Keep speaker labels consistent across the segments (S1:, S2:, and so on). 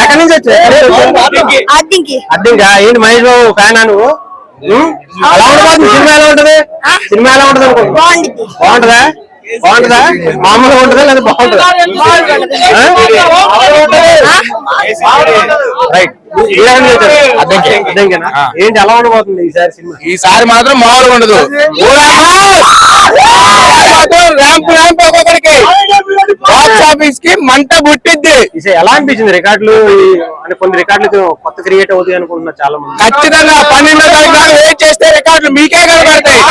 S1: ఎక్కడి నుంచి వచ్చా? అడ్డింకా ఏంటి మహేష్ బాబు ఫ్యానా నువ్వు? ఎలా ఉండబోతుంది సినిమా? ఎలా ఉంటది సినిమా? ఎలా ఉంటది బాగుంటదా? బాగుంటదా? మామూలుగా ఉంటదా లేదా బాగుంటదా? రైట్. ఏంటి ఎలా ఉండబోతుంది ఈసారి సినిమా?
S2: ఈసారి మాత్రం మామూలుగా ఉండదు. బాక్స్ ఆఫీస్ కి మంట పుట్టిద్ది.
S1: ఎలా అనిపించింది? రికార్డులు అంటే కొన్ని రికార్డులు కొత్త క్రియేట్ అవుతాయి అనుకుంటున్నారు చాలా మంది.
S2: ఖచ్చితంగా 12వ తారీఖు దాకా వెయిట్ చేస్తే రికార్డులు మీకే కనబడతాయి.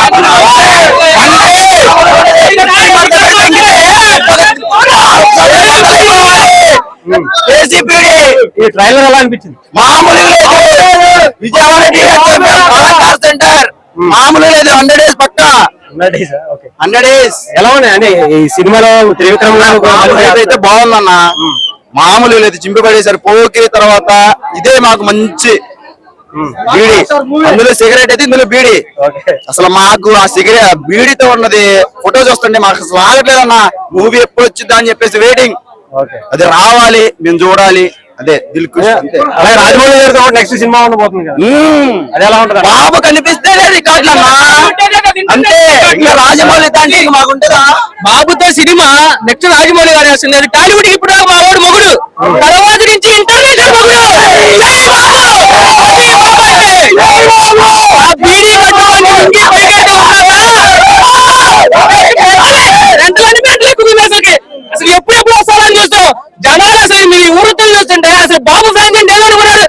S1: ఈ ట్రైలర్ ఎలా అనిపించింది?
S2: మామూలు విజయవాడ సెంటర్ మామూలు లేదు. 100 days పక్కా.
S1: 100 days.
S2: 100 days
S1: ఎలా ఉన్నాయి అంటే ఈ సినిమాలో త్రివిక్రమ్ గారు
S2: అయితే బాగుందన్న. మామూలు లేదు. చింపి పడేసారు. పోకిరి తర్వాత ఇదే మాకు మంచి బీడి. అందులో సిగరెట్ అయితే ఇందులో బీడి. అసలు మాకు ఆ సిగరెట్ బీడితో ఉన్నది ఫోటో చూస్తుంటే మాకు అసలు ఆగట్లేదన్న. మూవీ ఎప్పుడు వచ్చిందా అని చెప్పేసి వెయిటింగ్. అది రావాలి, మేము చూడాలి. అదే దిల్ ఖుష్.
S1: అలాగే రాజమౌళి గారితో నెక్స్ట్ సినిమా ఉండబోతుంది కదా, అది ఎలా ఉంటుంది?
S2: బాబు కనిపిస్తే రికార్డులు అన్నా అంతే. ఇంకా రాజమౌళి దాంట్లో మాకుంటుందా? బాబుతో సినిమా నెక్స్ట్ రాజమౌళి గారు వస్తుంది. టాలీవుడ్ ఇప్పుడు మా వాడు మొగుడు, తర్వాత నుంచి ఇంటర్నేషనల్ మొగుడు. అసలు ఎప్పుడెప్పుడు వస్తారని చూస్తాం. జనాలు అసలు మీ ఊరితో చూస్తుంటే అసలు బాబు ఫ్యాన్స్ అంటే ఏమనుకున్నారు?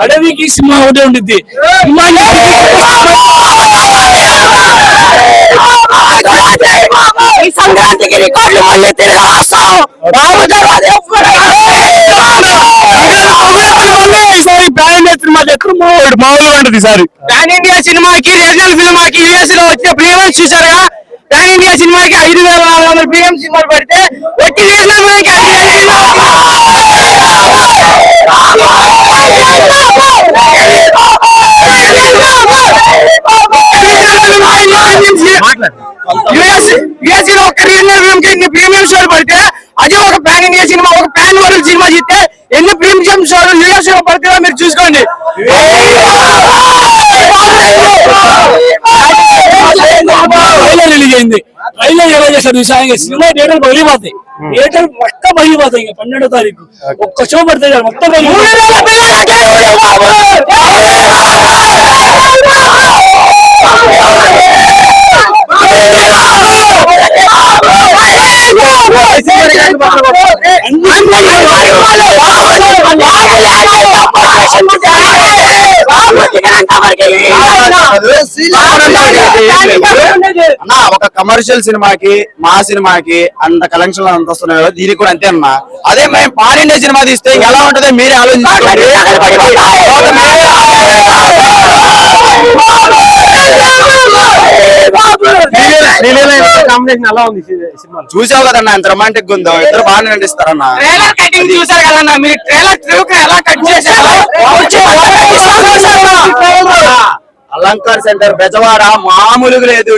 S2: అడవికి సినిమా ఒకటే ఉంటుంది. సంక్రాంతికి రికార్డులు మళ్ళీ తిరిగి వస్తాం.
S1: మామూలుగా ఉంటుంది ఈసారి.
S2: పాన్ ఇండియా సినిమాకి, రీజనల్ సినిమాకి యూఎస్ లో వచ్చిన ప్రీమియమ్స్ చూసారుగా. పాన్ ఇండియా సినిమాకి 5,400 ప్రీమియం సినిమాలు పడితే వచ్చి రీజనల్ మూవీకి యుఎస్ లో ఒక రీజనల్ ఫిల్మ్ కి ఎన్ని ప్రీమియం షోలు పడితే అదే ఒక పాన్ ఇండియా సినిమా, ఒక పాన్ వరల్డ్ సినిమా చూస్తే ఎన్ని ప్రీమియం షోలు యుఎస్ లో పడుతుందో మీరు చూసుకోండి.
S3: రిలీజ్ అయింది. ట్రైలర్ ఎలా చేశారు? Cinema theatre పగిలిపోతాయి. థియేటర్ మొత్తం పగిలిపోతాయి. ఇంకా 12వ తారీఖు ఒక్క షో పడుతుంది మొత్తం
S2: ఒక కమర్షియల్ సినిమాకి, మా సినిమాకి అంత కలెక్షన్ అంత వస్తున్నాయి. దీనికి కూడా అంతే అన్నా. అదే మేము పాన్ ఇండియా సినిమా తీస్తే ఎలా ఉంటుందో మీరే ఆలోచించండి. చూసావు కదన్నా ఎంత రొమాంటిక్ ఉందో. ఇద్దరు బాగానే నటిస్తారన్నా. చూసారు కదన్నా మీరు. ట్రైలర్ ఎలా కట్ చేశారు? అలంకార్ సెంటర్ బెజవాడ మామూలుగా లేదు.